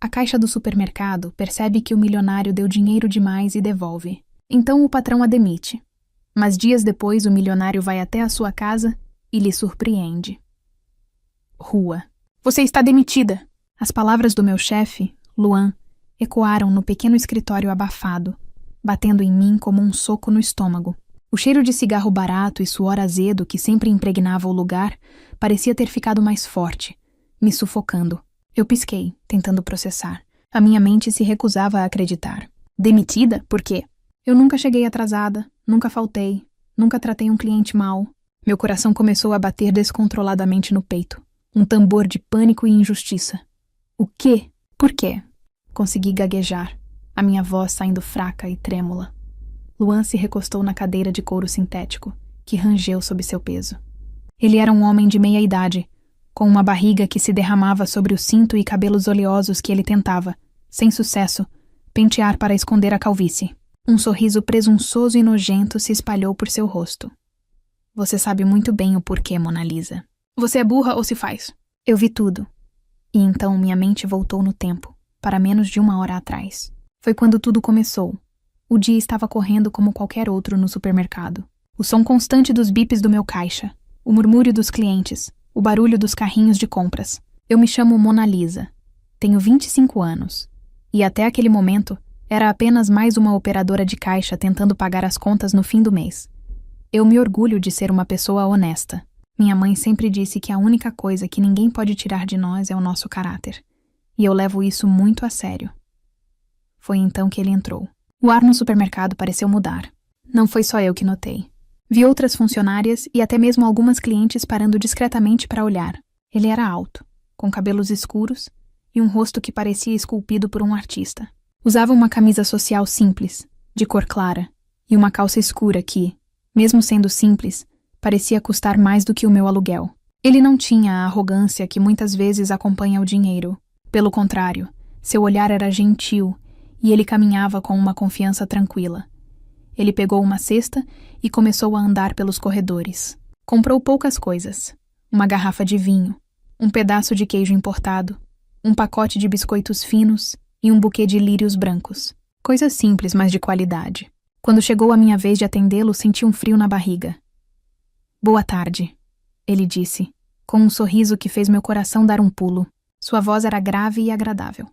A caixa do supermercado percebe que o milionário deu dinheiro demais e devolve. Então o patrão a demite. Mas dias depois o milionário vai até a sua casa e lhe surpreende. Rua. Você está demitida! As palavras do meu chefe, Luan, ecoaram no pequeno escritório abafado, batendo em mim como um soco no estômago. O cheiro de cigarro barato e suor azedo que sempre impregnava o lugar parecia ter ficado mais forte, me sufocando. Eu pisquei, tentando processar. A minha mente se recusava a acreditar. Demitida? Por quê? Eu nunca cheguei atrasada, nunca faltei, nunca tratei um cliente mal. Meu coração começou a bater descontroladamente no peito. Um tambor de pânico e injustiça. O quê? Por quê? Consegui gaguejar, a minha voz saindo fraca e trêmula. Luan se recostou na cadeira de couro sintético, que rangeu sob seu peso. Ele era um homem de meia idade, com uma barriga que se derramava sobre o cinto e cabelos oleosos que ele tentava, sem sucesso, pentear para esconder a calvície. Um sorriso presunçoso e nojento se espalhou por seu rosto. Você sabe muito bem o porquê, Mona Lisa. Você é burra ou se faz? Eu vi tudo. E então minha mente voltou no tempo, para menos de 1 hora atrás. Foi quando tudo começou. O dia estava correndo como qualquer outro no supermercado. O som constante dos bips do meu caixa, o murmúrio dos clientes, o barulho dos carrinhos de compras. Eu me chamo Mona Lisa. Tenho 25 anos. E até aquele momento, era apenas mais uma operadora de caixa tentando pagar as contas no fim do mês. Eu me orgulho de ser uma pessoa honesta. Minha mãe sempre disse que a única coisa que ninguém pode tirar de nós é o nosso caráter. E eu levo isso muito a sério. Foi então que ele entrou. O ar no supermercado pareceu mudar. Não foi só eu que notei. Vi outras funcionárias e até mesmo algumas clientes parando discretamente para olhar. Ele era alto, com cabelos escuros e um rosto que parecia esculpido por um artista. Usava uma camisa social simples, de cor clara, e uma calça escura que, mesmo sendo simples, parecia custar mais do que o meu aluguel. Ele não tinha a arrogância que muitas vezes acompanha o dinheiro. Pelo contrário, seu olhar era gentil e ele caminhava com uma confiança tranquila. Ele pegou uma cesta e começou a andar pelos corredores. Comprou poucas coisas. Uma garrafa de vinho, um pedaço de queijo importado, um pacote de biscoitos finos e um buquê de lírios brancos. Coisas simples, mas de qualidade. Quando chegou a minha vez de atendê-lo, senti um frio na barriga. Boa tarde, ele disse, com um sorriso que fez meu coração dar um pulo. Sua voz era grave e agradável.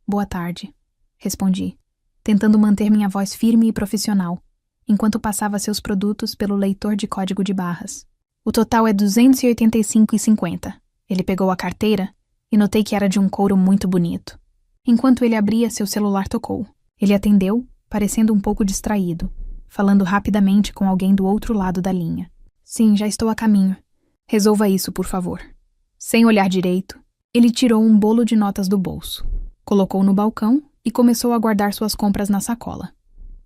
Boa tarde, respondi, tentando manter minha voz firme e profissional, enquanto passava seus produtos pelo leitor de código de barras. O total é R$ 285,50. Ele pegou a carteira e notei que era de um couro muito bonito. Enquanto ele abria, seu celular tocou. Ele atendeu, parecendo um pouco distraído, falando rapidamente com alguém do outro lado da linha. Sim, já estou a caminho. Resolva isso, por favor. Sem olhar direito, ele tirou um bolo de notas do bolso, colocou no balcão e começou a guardar suas compras na sacola.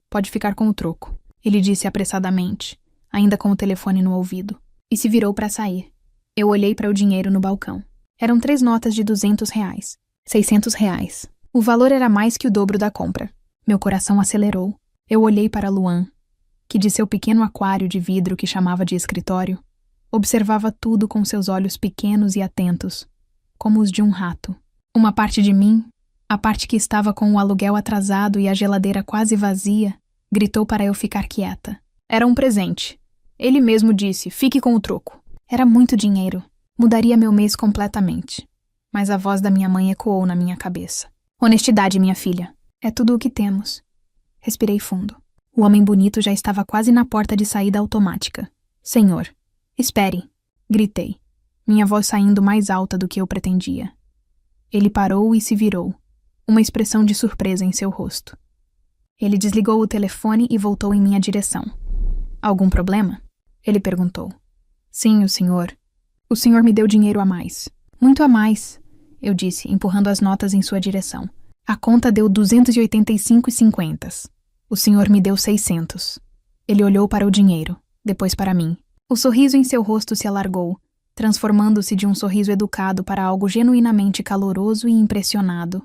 Pode ficar com o troco, ele disse apressadamente, ainda com o telefone no ouvido, e se virou para sair. Eu olhei para o dinheiro no balcão. Eram 3 notas de R$ 200, R$ 600. O valor era mais que o dobro da compra. Meu coração acelerou. Eu olhei para Luan, que de seu pequeno aquário de vidro que chamava de escritório, observava tudo com seus olhos pequenos e atentos, como os de um rato. Uma parte de mim, a parte que estava com o aluguel atrasado e a geladeira quase vazia, gritou para eu ficar quieta. Era um presente. Ele mesmo disse, fique com o troco. Era muito dinheiro. Mudaria meu mês completamente. Mas a voz da minha mãe ecoou na minha cabeça. Honestidade, minha filha. É tudo o que temos. Respirei fundo. O homem bonito já estava quase na porta de saída automática. Senhor, espere. Gritei, minha voz saindo mais alta do que eu pretendia. Ele parou e se virou, uma expressão de surpresa em seu rosto. Ele desligou o telefone e voltou em minha direção. Algum problema? Ele perguntou. Sim, o senhor. O senhor me deu dinheiro a mais. Muito a mais, eu disse, empurrando as notas em sua direção. A conta deu R$ 285,50. O senhor me deu 600. Ele olhou para o dinheiro, depois para mim. O sorriso em seu rosto se alargou, transformando-se de um sorriso educado para algo genuinamente caloroso e impressionado.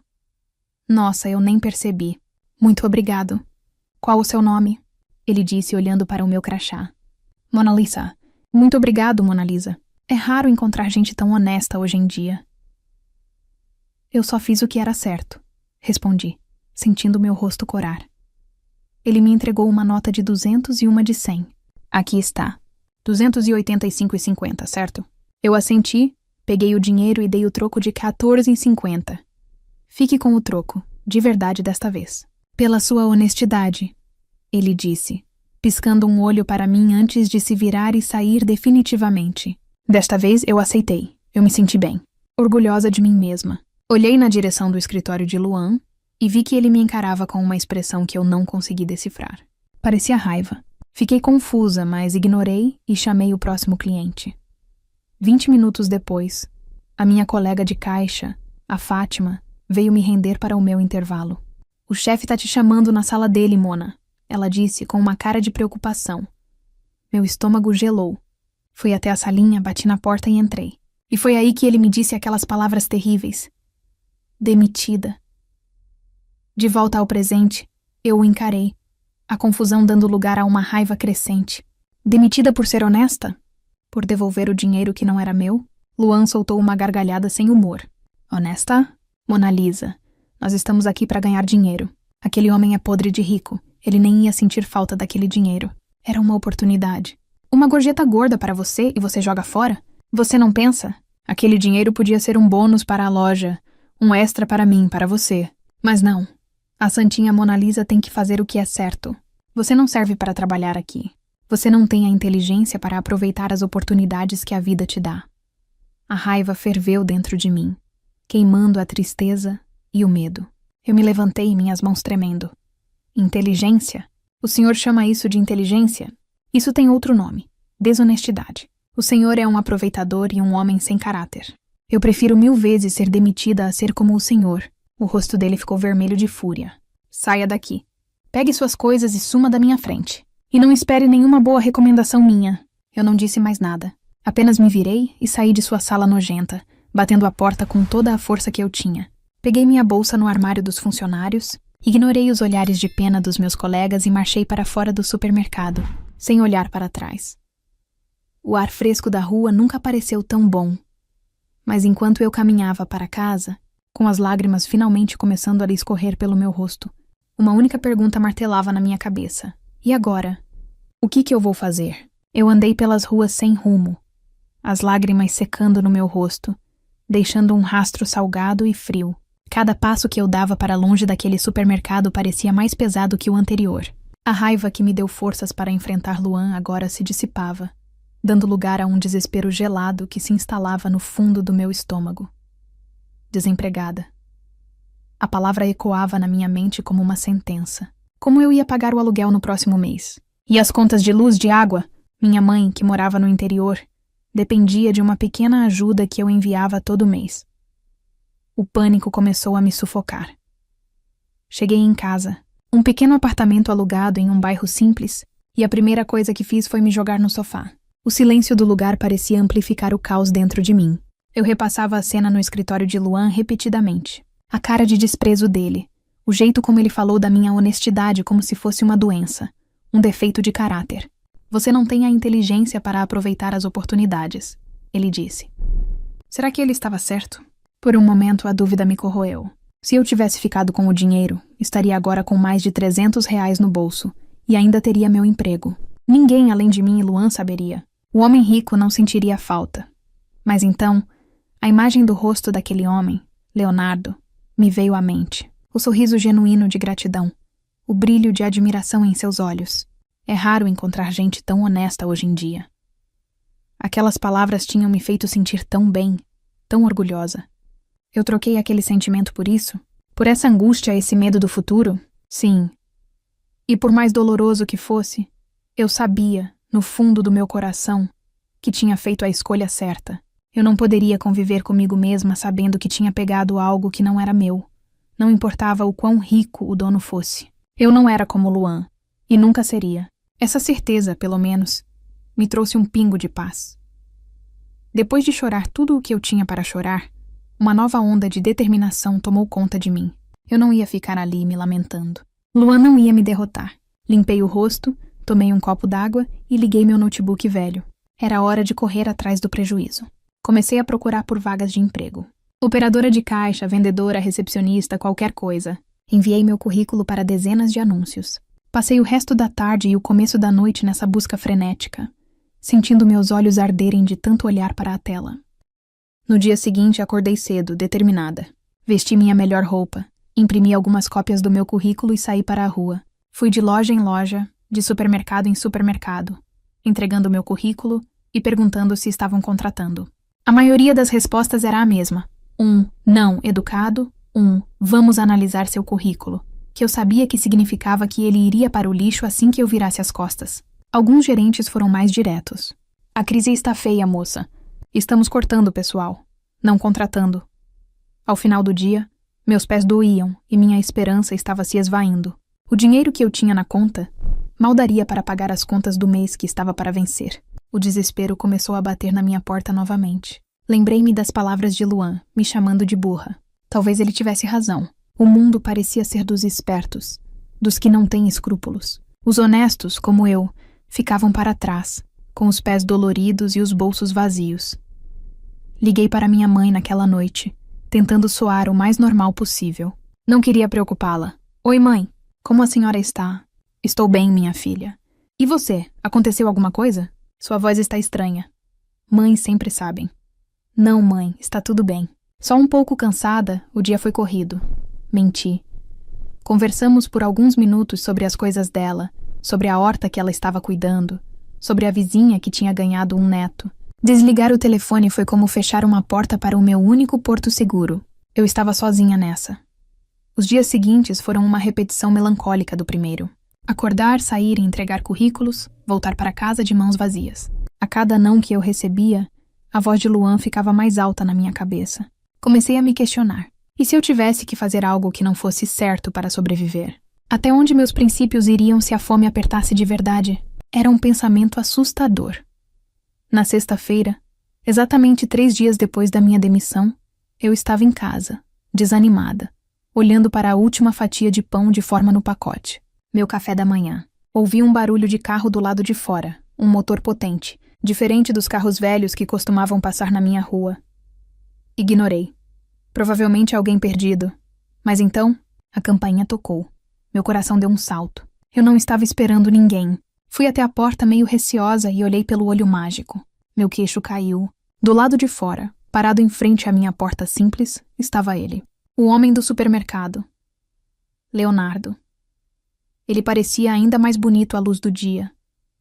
Nossa, eu nem percebi. Muito obrigado. Qual o seu nome? Ele disse olhando para o meu crachá. Mona Lisa. Muito obrigado, Mona Lisa. É raro encontrar gente tão honesta hoje em dia. Eu só fiz o que era certo, respondi, sentindo meu rosto corar. Ele me entregou uma nota de 200 e uma de 100. Aqui está. 285,50, certo? Eu assenti, peguei o dinheiro e dei o troco de 14,50. Fique com o troco, de verdade desta vez. Pela sua honestidade, ele disse, piscando um olho para mim antes de se virar e sair definitivamente. Desta vez eu aceitei. Eu me senti bem, orgulhosa de mim mesma. Olhei na direção do escritório de Luan e vi que ele me encarava com uma expressão que eu não consegui decifrar. Parecia raiva. Fiquei confusa, mas ignorei e chamei o próximo cliente. 20 minutos depois, a minha colega de caixa, a Fátima, veio me render para o meu intervalo. O chefe tá te chamando na sala dele, Mona, ela disse com uma cara de preocupação. Meu estômago gelou. Fui até a salinha, bati na porta e entrei. E foi aí que ele me disse aquelas palavras terríveis. Demitida. De volta ao presente, eu o encarei, a confusão dando lugar a uma raiva crescente. Demitida por ser honesta? Por devolver o dinheiro que não era meu? Luan soltou uma gargalhada sem humor. Honesta? Mona Lisa, nós estamos aqui para ganhar dinheiro. Aquele homem é podre de rico. Ele nem ia sentir falta daquele dinheiro. Era uma oportunidade. Uma gorjeta gorda para você e você joga fora? Você não pensa? Aquele dinheiro podia ser um bônus para a loja, um extra para mim, para você. Mas não. A santinha Mona Lisa tem que fazer o que é certo. Você não serve para trabalhar aqui. Você não tem a inteligência para aproveitar as oportunidades que a vida te dá. A raiva ferveu dentro de mim, queimando a tristeza e o medo. Eu me levantei, minhas mãos tremendo. Inteligência? O senhor chama isso de inteligência? Isso tem outro nome. Desonestidade. O senhor é um aproveitador e um homem sem caráter. Eu prefiro 1000 vezes ser demitida a ser como o senhor. O rosto dele ficou vermelho de fúria. Saia daqui. Pegue suas coisas e suma da minha frente. E não espere nenhuma boa recomendação minha. Eu não disse mais nada. Apenas me virei e saí de sua sala nojenta, batendo a porta com toda a força que eu tinha. Peguei minha bolsa no armário dos funcionários, ignorei os olhares de pena dos meus colegas e marchei para fora do supermercado, sem olhar para trás. O ar fresco da rua nunca pareceu tão bom. Mas enquanto eu caminhava para casa, com as lágrimas finalmente começando a lhe escorrer pelo meu rosto, uma única pergunta martelava na minha cabeça. E agora? O que eu vou fazer? Eu andei pelas ruas sem rumo, as lágrimas secando no meu rosto, deixando um rastro salgado e frio. Cada passo que eu dava para longe daquele supermercado parecia mais pesado que o anterior. A raiva que me deu forças para enfrentar Luan agora se dissipava, dando lugar a um desespero gelado que se instalava no fundo do meu estômago. Desempregada. A palavra ecoava na minha mente como uma sentença. Como eu ia pagar o aluguel no próximo mês? E as contas de luz, de água? Minha mãe, que morava no interior, dependia de uma pequena ajuda que eu enviava todo mês. O pânico começou a me sufocar. Cheguei em casa, um pequeno apartamento alugado em um bairro simples, e a primeira coisa que fiz foi me jogar no sofá. O silêncio do lugar parecia amplificar o caos dentro de mim. Eu repassava a cena no escritório de Luan repetidamente. A cara de desprezo dele, o jeito como ele falou da minha honestidade como se fosse uma doença, um defeito de caráter. Você não tem a inteligência para aproveitar as oportunidades, ele disse. Será que ele estava certo? Por um momento a dúvida me corroeu. Se eu tivesse ficado com o dinheiro, estaria agora com mais de R$300 no bolso e ainda teria meu emprego. Ninguém além de mim e Luan saberia. O homem rico não sentiria falta. Mas então, a imagem do rosto daquele homem, Leonardo, me veio à mente. O sorriso genuíno de gratidão, o brilho de admiração em seus olhos. É raro encontrar gente tão honesta hoje em dia. Aquelas palavras tinham me feito sentir tão bem, tão orgulhosa. Eu troquei aquele sentimento por isso? Por essa angústia, esse medo do futuro? Sim. E por mais doloroso que fosse, eu sabia, no fundo do meu coração, que tinha feito a escolha certa. Eu não poderia conviver comigo mesma sabendo que tinha pegado algo que não era meu. Não importava o quão rico o dono fosse. Eu não era como Luan, e nunca seria. Essa certeza, pelo menos, me trouxe um pingo de paz. Depois de chorar tudo o que eu tinha para chorar, uma nova onda de determinação tomou conta de mim. Eu não ia ficar ali me lamentando. Luan não ia me derrotar. Limpei o rosto, tomei um copo d'água e liguei meu notebook velho. Era hora de correr atrás do prejuízo. Comecei a procurar por vagas de emprego. Operadora de caixa, vendedora, recepcionista, qualquer coisa. Enviei meu currículo para dezenas de anúncios. Passei o resto da tarde e o começo da noite nessa busca frenética, sentindo meus olhos arderem de tanto olhar para a tela. No dia seguinte, acordei cedo, determinada. Vesti minha melhor roupa, imprimi algumas cópias do meu currículo e saí para a rua. Fui de loja em loja, de supermercado em supermercado, entregando meu currículo e perguntando se estavam contratando. A maioria das respostas era a mesma. Não educado, vamos analisar seu currículo, que eu sabia que significava que ele iria para o lixo assim que eu virasse as costas. Alguns gerentes foram mais diretos. A crise está feia, moça. Estamos cortando o pessoal, não contratando. Ao final do dia, meus pés doíam e minha esperança estava se esvaindo. O dinheiro que eu tinha na conta mal daria para pagar as contas do mês que estava para vencer. O desespero começou a bater na minha porta novamente. Lembrei-me das palavras de Luan, me chamando de burra. Talvez ele tivesse razão. O mundo parecia ser dos espertos, dos que não têm escrúpulos. Os honestos, como eu, ficavam para trás, com os pés doloridos e os bolsos vazios. Liguei para minha mãe naquela noite, tentando soar o mais normal possível. Não queria preocupá-la. Oi, mãe. Como a senhora está? Estou bem, minha filha. E você? Aconteceu alguma coisa? Sua voz está estranha. Mães sempre sabem. Não, mãe, está tudo bem. Só um pouco cansada, o dia foi corrido. Menti. Conversamos por alguns minutos sobre as coisas dela, sobre a horta que ela estava cuidando, sobre a vizinha que tinha ganhado um neto. Desligar o telefone foi como fechar uma porta para o meu único porto seguro. Eu estava sozinha nessa. Os dias seguintes foram uma repetição melancólica do primeiro. Acordar, sair e entregar currículos, voltar para casa de mãos vazias. A cada não que eu recebia, a voz de Luan ficava mais alta na minha cabeça. Comecei a me questionar. E se eu tivesse que fazer algo que não fosse certo para sobreviver? Até onde meus princípios iriam se a fome apertasse de verdade? Era um pensamento assustador. Na sexta-feira, exatamente 3 dias depois da minha demissão, eu estava em casa, desanimada, olhando para a última fatia de pão de forma no pacote. Meu café da manhã. Ouvi um barulho de carro do lado de fora, um motor potente, diferente dos carros velhos que costumavam passar na minha rua. Ignorei. Provavelmente alguém perdido. Mas então, a campainha tocou. Meu coração deu um salto. Eu não estava esperando ninguém. Fui até a porta meio receosa e olhei pelo olho mágico. Meu queixo caiu. Do lado de fora, parado em frente à minha porta simples, estava ele. O homem do supermercado. Leonardo. Ele parecia ainda mais bonito à luz do dia,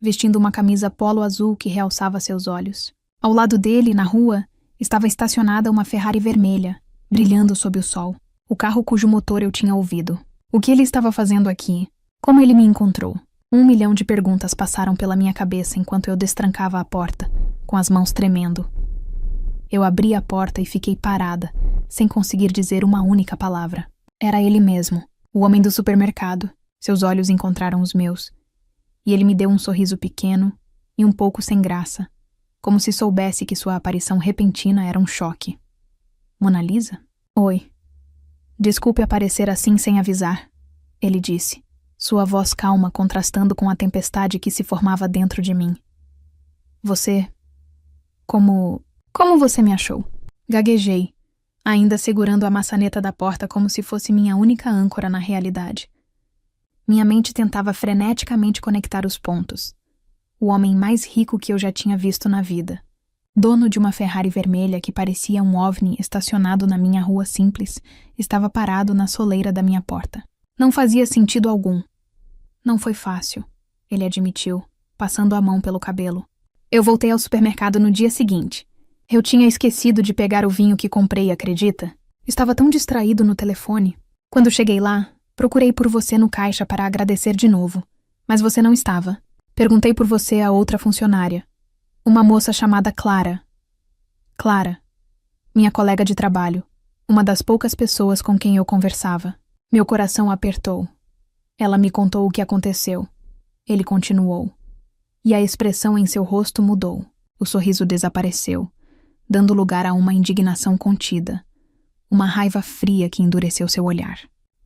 vestindo uma camisa polo azul que realçava seus olhos. Ao lado dele, na rua, estava estacionada uma Ferrari vermelha, brilhando sob o sol, o carro cujo motor eu tinha ouvido. O que ele estava fazendo aqui? Como ele me encontrou? 1 milhão de perguntas passaram pela minha cabeça enquanto eu destrancava a porta, com as mãos tremendo. Eu abri a porta e fiquei parada, sem conseguir dizer uma única palavra. Era ele mesmo, o homem do supermercado. Seus olhos encontraram os meus, e ele me deu um sorriso pequeno e um pouco sem graça, como se soubesse que sua aparição repentina era um choque. Mona Lisa? Oi. Desculpe aparecer assim sem avisar, ele disse, sua voz calma contrastando com a tempestade que se formava dentro de mim. Você... Como você me achou? Gaguejei, ainda segurando a maçaneta da porta como se fosse minha única âncora na realidade. Minha mente tentava freneticamente conectar os pontos. O homem mais rico que eu já tinha visto na vida. Dono de uma Ferrari vermelha que parecia um OVNI estacionado na minha rua simples, estava parado na soleira da minha porta. Não fazia sentido algum. Não foi fácil, ele admitiu, passando a mão pelo cabelo. Eu voltei ao supermercado no dia seguinte. Eu tinha esquecido de pegar o vinho que comprei, acredita? Estava tão distraído no telefone. Quando cheguei lá, procurei por você no caixa para agradecer de novo, mas você não estava. Perguntei por você a outra funcionária, uma moça chamada Clara. Clara, minha colega de trabalho, uma das poucas pessoas com quem eu conversava. Meu coração apertou. Ela me contou o que aconteceu. Ele continuou. E a expressão em seu rosto mudou. O sorriso desapareceu, dando lugar a uma indignação contida, uma raiva fria que endureceu seu olhar.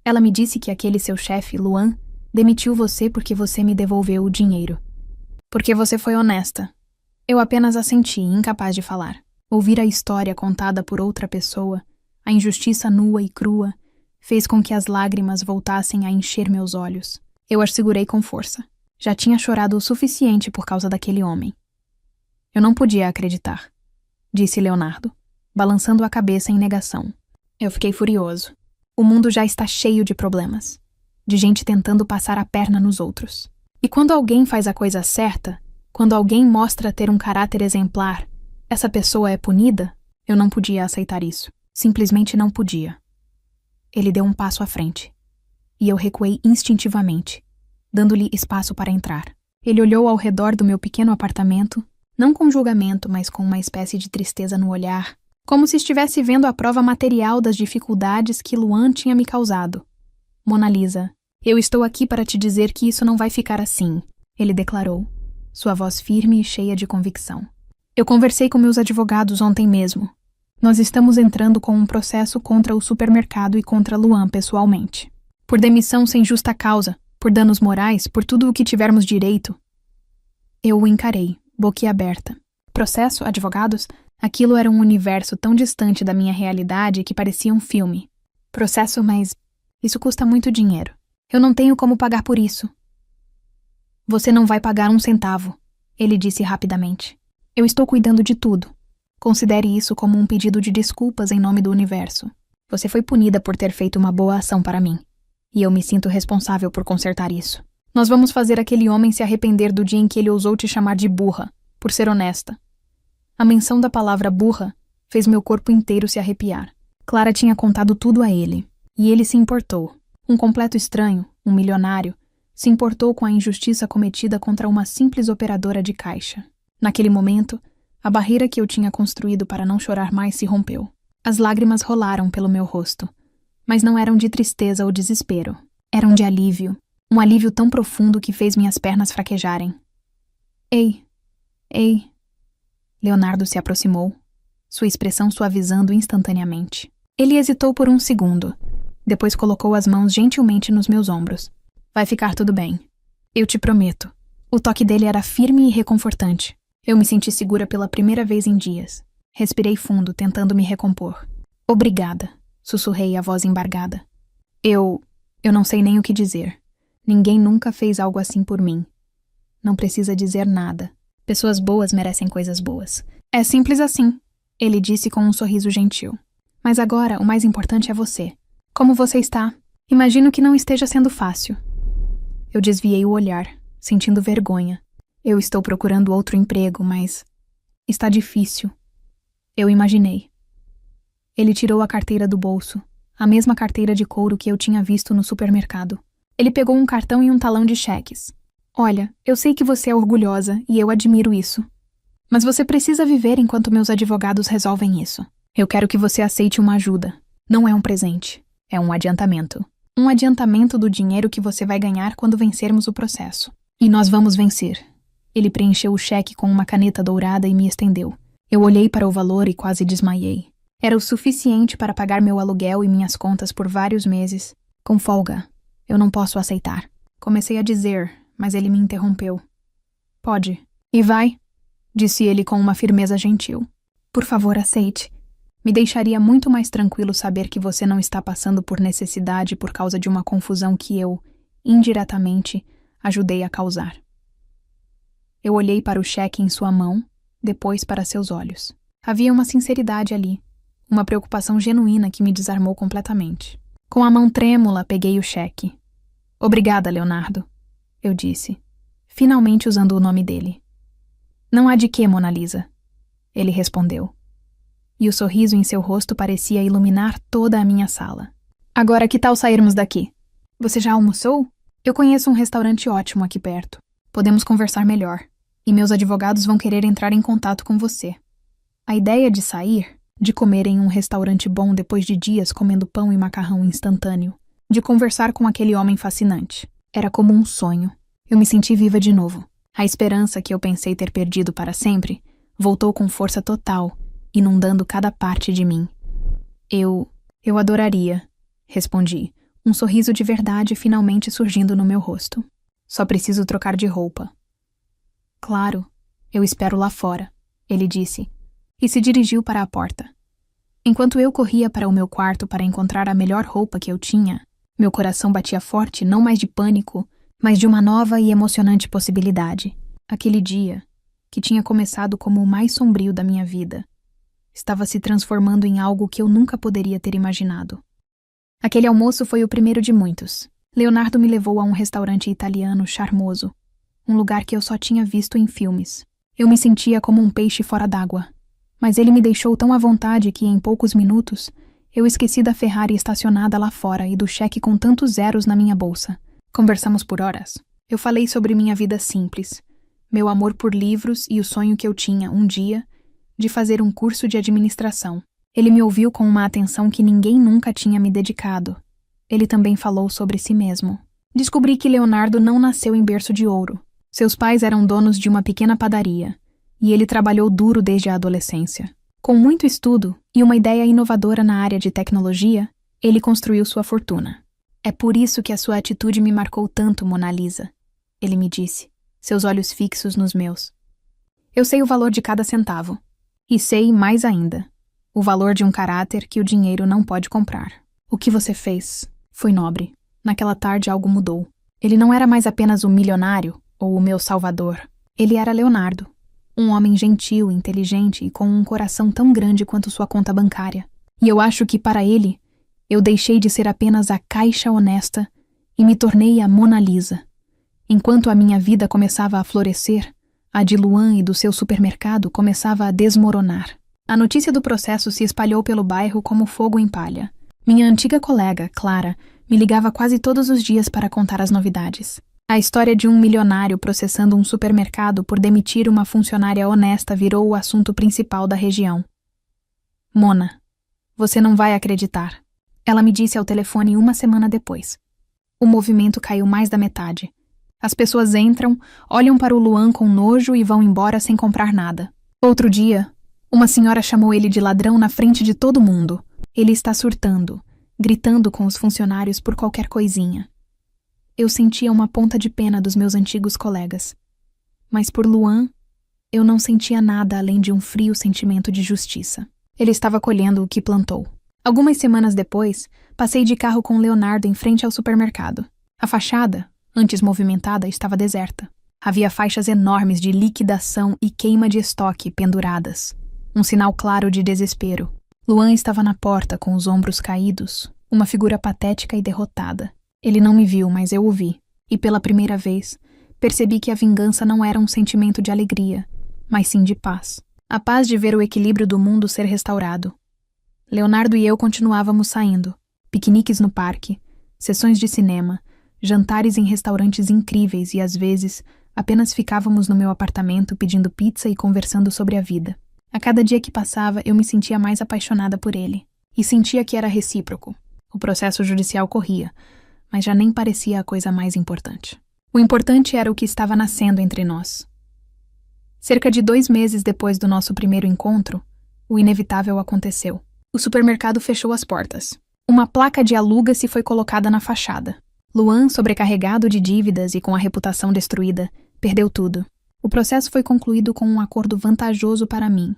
Ela me disse que aquele seu chefe, Luan, demitiu você porque você me devolveu o dinheiro. Porque você foi honesta. Eu apenas assenti, incapaz de falar. Ouvir a história contada por outra pessoa A injustiça nua e crua fez com que as lágrimas voltassem a encher meus olhos. Eu as segurei com força. Já tinha chorado o suficiente por causa daquele homem. Eu não podia acreditar, disse Leonardo, balançando a cabeça em negação. Eu fiquei furioso. O mundo já está cheio de problemas, de gente tentando passar a perna nos outros. E quando alguém faz a coisa certa, quando alguém mostra ter um caráter exemplar, essa pessoa é punida? Eu não podia aceitar isso. Simplesmente não podia. Ele deu um passo à frente, e eu recuei instintivamente, dando-lhe espaço para entrar. Ele olhou ao redor do meu pequeno apartamento, não com julgamento, mas com uma espécie de tristeza no olhar, como se estivesse vendo a prova material das dificuldades que Luan tinha me causado. Mona Lisa, eu estou aqui para te dizer que isso não vai ficar assim, ele declarou, sua voz firme e cheia de convicção. Eu conversei com meus advogados ontem mesmo. Nós estamos entrando com um processo contra o supermercado e contra Luan pessoalmente. Por demissão sem justa causa, por danos morais, por tudo o que tivermos direito. Eu o encarei, boquiaberta. Processo, advogados? Aquilo era um universo tão distante da minha realidade que parecia um filme. Processo, mas isso custa muito dinheiro. Eu não tenho como pagar por isso. Você não vai pagar um centavo, ele disse rapidamente. Eu estou cuidando de tudo. Considere isso como um pedido de desculpas em nome do universo. Você foi punida por ter feito uma boa ação para mim. E eu me sinto responsável por consertar isso. Nós vamos fazer aquele homem se arrepender do dia em que ele ousou te chamar de burra, por ser honesta. A menção da palavra burra fez meu corpo inteiro se arrepiar. Clara tinha contado tudo a ele, e ele se importou. Um completo estranho, um milionário, se importou com a injustiça cometida contra uma simples operadora de caixa. Naquele momento, a barreira que eu tinha construído para não chorar mais se rompeu. As lágrimas rolaram pelo meu rosto, mas não eram de tristeza ou desespero. Eram de alívio, um alívio tão profundo que fez minhas pernas fraquejarem. Ei. Leonardo se aproximou, sua expressão suavizando instantaneamente. Ele hesitou por um segundo, depois colocou as mãos gentilmente nos meus ombros. Vai ficar tudo bem. Eu te prometo. O toque dele era firme e reconfortante. Eu me senti segura pela primeira vez em dias. Respirei fundo, tentando me recompor. Obrigada, sussurrei a voz embargada. Eu não sei nem o que dizer. Ninguém nunca fez algo assim por mim. Não precisa dizer nada. Pessoas boas merecem coisas boas. É simples assim, ele disse com um sorriso gentil. Mas agora, o mais importante é você. Como você está? Imagino que não esteja sendo fácil. Eu desviei o olhar, sentindo vergonha. Eu estou procurando outro emprego, mas está difícil. Eu imaginei. Ele tirou a carteira do bolso, a mesma carteira de couro que eu tinha visto no supermercado. Ele pegou um cartão e um talão de cheques. Olha, eu sei que você é orgulhosa e eu admiro isso. Mas você precisa viver enquanto meus advogados resolvem isso. Eu quero que você aceite uma ajuda. Não é um presente, é um adiantamento. Um adiantamento do dinheiro que você vai ganhar quando vencermos o processo. E nós vamos vencer. Ele preencheu o cheque com uma caneta dourada e me estendeu. Eu olhei para o valor e quase desmaiei. Era o suficiente para pagar meu aluguel e minhas contas por vários meses. Com folga. Eu não posso aceitar. Comecei a dizer, mas ele me interrompeu. Pode. E vai, disse ele com uma firmeza gentil. Por favor, aceite. Me deixaria muito mais tranquilo saber que você não está passando por necessidade por causa de uma confusão que eu, indiretamente, ajudei a causar. Eu olhei para o cheque em sua mão, depois para seus olhos. Havia uma sinceridade ali, uma preocupação genuína que me desarmou completamente. Com a mão trêmula, peguei o cheque. Obrigada, Leonardo, eu disse, finalmente usando o nome dele. Não há de quê, Mona Lisa, ele respondeu. E o sorriso em seu rosto parecia iluminar toda a minha sala. Agora, que tal sairmos daqui? Você já almoçou? Eu conheço um restaurante ótimo aqui perto. Podemos conversar melhor. E meus advogados vão querer entrar em contato com você. A ideia de sair, de comer em um restaurante bom depois de dias comendo pão e macarrão instantâneo, de conversar com aquele homem fascinante, era como um sonho. Eu me senti viva de novo. A esperança que eu pensei ter perdido para sempre voltou com força total, inundando cada parte de mim. Eu adoraria, respondi, um sorriso de verdade finalmente surgindo no meu rosto. Só preciso trocar de roupa. Claro, eu espero lá fora, ele disse, e se dirigiu para a porta. Enquanto eu corria para o meu quarto para encontrar a melhor roupa que eu tinha, meu coração batia forte não mais de pânico, mas de uma nova e emocionante possibilidade. Aquele dia, que tinha começado como o mais sombrio da minha vida, estava se transformando em algo que eu nunca poderia ter imaginado. Aquele almoço foi o primeiro de muitos. Leonardo me levou a um restaurante italiano charmoso, um lugar que eu só tinha visto em filmes. Eu me sentia como um peixe fora d'água, mas ele me deixou tão à vontade que, em poucos minutos, eu esqueci da Ferrari estacionada lá fora e do cheque com tantos zeros na minha bolsa. Conversamos por horas. Eu falei sobre minha vida simples, meu amor por livros e o sonho que eu tinha, um dia, de fazer um curso de administração. Ele me ouviu com uma atenção que ninguém nunca tinha me dedicado. Ele também falou sobre si mesmo. Descobri que Leonardo não nasceu em berço de ouro. Seus pais eram donos de uma pequena padaria, e ele trabalhou duro desde a adolescência. Com muito estudo e uma ideia inovadora na área de tecnologia, ele construiu sua fortuna. É por isso que a sua atitude me marcou tanto, Mona Lisa, ele me disse, seus olhos fixos nos meus. Eu sei o valor de cada centavo. E sei, mais ainda, o valor de um caráter que o dinheiro não pode comprar. O que você fez foi nobre. Naquela tarde algo mudou. Ele não era mais apenas o milionário ou o meu salvador. Ele era Leonardo. Um homem gentil, inteligente e com um coração tão grande quanto sua conta bancária. E eu acho que, para ele, eu deixei de ser apenas a caixa honesta e me tornei a Mona Lisa. Enquanto a minha vida começava a florescer, a de Luan e do seu supermercado começava a desmoronar. A notícia do processo se espalhou pelo bairro como fogo em palha. Minha antiga colega, Clara, me ligava quase todos os dias para contar as novidades. A história de um milionário processando um supermercado por demitir uma funcionária honesta virou o assunto principal da região. Mona, você não vai acreditar. Ela me disse ao telefone uma semana depois. O movimento caiu mais da metade. As pessoas entram, olham para o Luan com nojo e vão embora sem comprar nada. Outro dia, uma senhora chamou ele de ladrão na frente de todo mundo. Ele está surtando, gritando com os funcionários por qualquer coisinha. Eu sentia uma ponta de pena dos meus antigos colegas. Mas por Luan, eu não sentia nada além de um frio sentimento de justiça. Ele estava colhendo o que plantou. Algumas semanas depois, passei de carro com Leonardo em frente ao supermercado. A fachada, antes movimentada, estava deserta. Havia faixas enormes de liquidação e queima de estoque penduradas. Um sinal claro de desespero. Luan estava na porta com os ombros caídos, uma figura patética e derrotada. Ele não me viu, mas eu o vi. E pela primeira vez, percebi que a vingança não era um sentimento de alegria, mas sim de paz. A paz de ver o equilíbrio do mundo ser restaurado. Leonardo e eu continuávamos saindo. Piqueniques no parque, sessões de cinema, jantares em restaurantes incríveis e, às vezes, apenas ficávamos no meu apartamento pedindo pizza e conversando sobre a vida. A cada dia que passava, eu me sentia mais apaixonada por ele. E sentia que era recíproco. O processo judicial corria, mas já nem parecia a coisa mais importante. O importante era o que estava nascendo entre nós. Cerca de 2 meses depois do nosso primeiro encontro, o inevitável aconteceu. O supermercado fechou as portas. Uma placa de aluga-se foi colocada na fachada. Luan, sobrecarregado de dívidas e com a reputação destruída, perdeu tudo. O processo foi concluído com um acordo vantajoso para mim,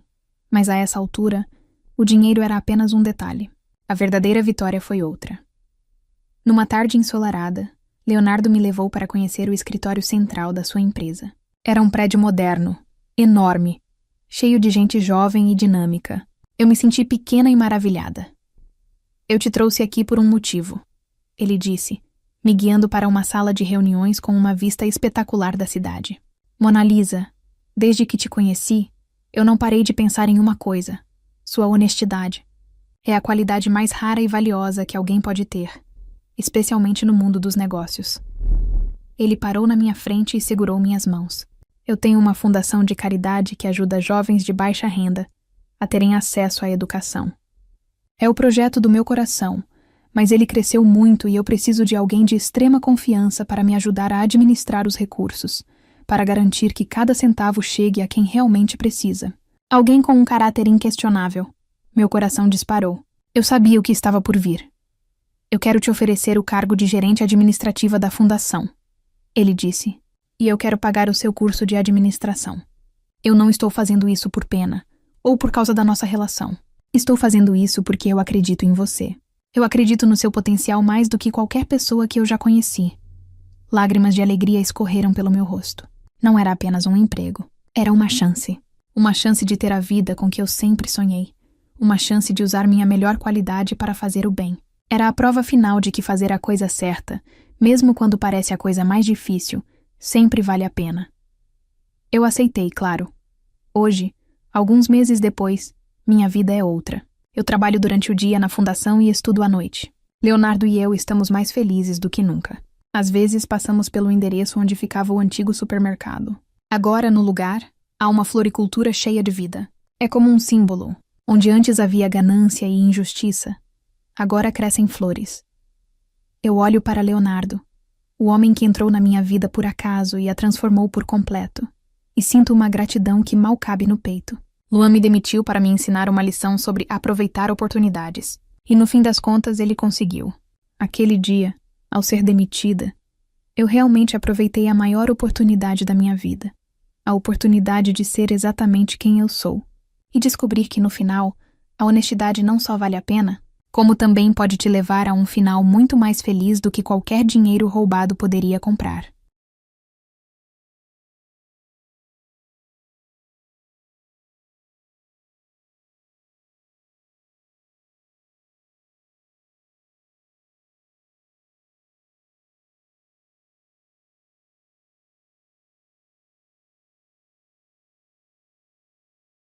mas a essa altura, o dinheiro era apenas um detalhe. A verdadeira vitória foi outra. Numa tarde ensolarada, Leonardo me levou para conhecer o escritório central da sua empresa. Era um prédio moderno, enorme, cheio de gente jovem e dinâmica. Eu me senti pequena e maravilhada. Eu te trouxe aqui por um motivo, ele disse, me guiando para uma sala de reuniões com uma vista espetacular da cidade. Mona Lisa, desde que te conheci, eu não parei de pensar em uma coisa, sua honestidade. É a qualidade mais rara e valiosa que alguém pode ter, especialmente no mundo dos negócios. Ele parou na minha frente e segurou minhas mãos. Eu tenho uma fundação de caridade que ajuda jovens de baixa renda a terem acesso à educação. É o projeto do meu coração, mas ele cresceu muito e eu preciso de alguém de extrema confiança para me ajudar a administrar os recursos, para garantir que cada centavo chegue a quem realmente precisa. Alguém com um caráter inquestionável. Meu coração disparou. Eu sabia o que estava por vir. Eu quero te oferecer o cargo de gerente administrativa da fundação, ele disse, e eu quero pagar o seu curso de administração. Eu não estou fazendo isso por pena, ou por causa da nossa relação. Estou fazendo isso porque eu acredito em você. Eu acredito no seu potencial mais do que qualquer pessoa que eu já conheci. Lágrimas de alegria escorreram pelo meu rosto. Não era apenas um emprego. Era uma chance. Uma chance de ter a vida com que eu sempre sonhei. Uma chance de usar minha melhor qualidade para fazer o bem. Era a prova final de que fazer a coisa certa, mesmo quando parece a coisa mais difícil, sempre vale a pena. Eu aceitei, claro. Hoje, alguns meses depois, minha vida é outra. Eu trabalho durante o dia na fundação e estudo à noite. Leonardo e eu estamos mais felizes do que nunca. Às vezes passamos pelo endereço onde ficava o antigo supermercado. Agora, no lugar, há uma floricultura cheia de vida. É como um símbolo. Onde antes havia ganância e injustiça, agora crescem flores. Eu olho para Leonardo, o homem que entrou na minha vida por acaso e a transformou por completo, e sinto uma gratidão que mal cabe no peito. Luan me demitiu para me ensinar uma lição sobre aproveitar oportunidades, e no fim das contas ele conseguiu. Aquele dia, ao ser demitida, eu realmente aproveitei a maior oportunidade da minha vida, a oportunidade de ser exatamente quem eu sou. E descobrir que, no final, a honestidade não só vale a pena, como também pode te levar a um final muito mais feliz do que qualquer dinheiro roubado poderia comprar.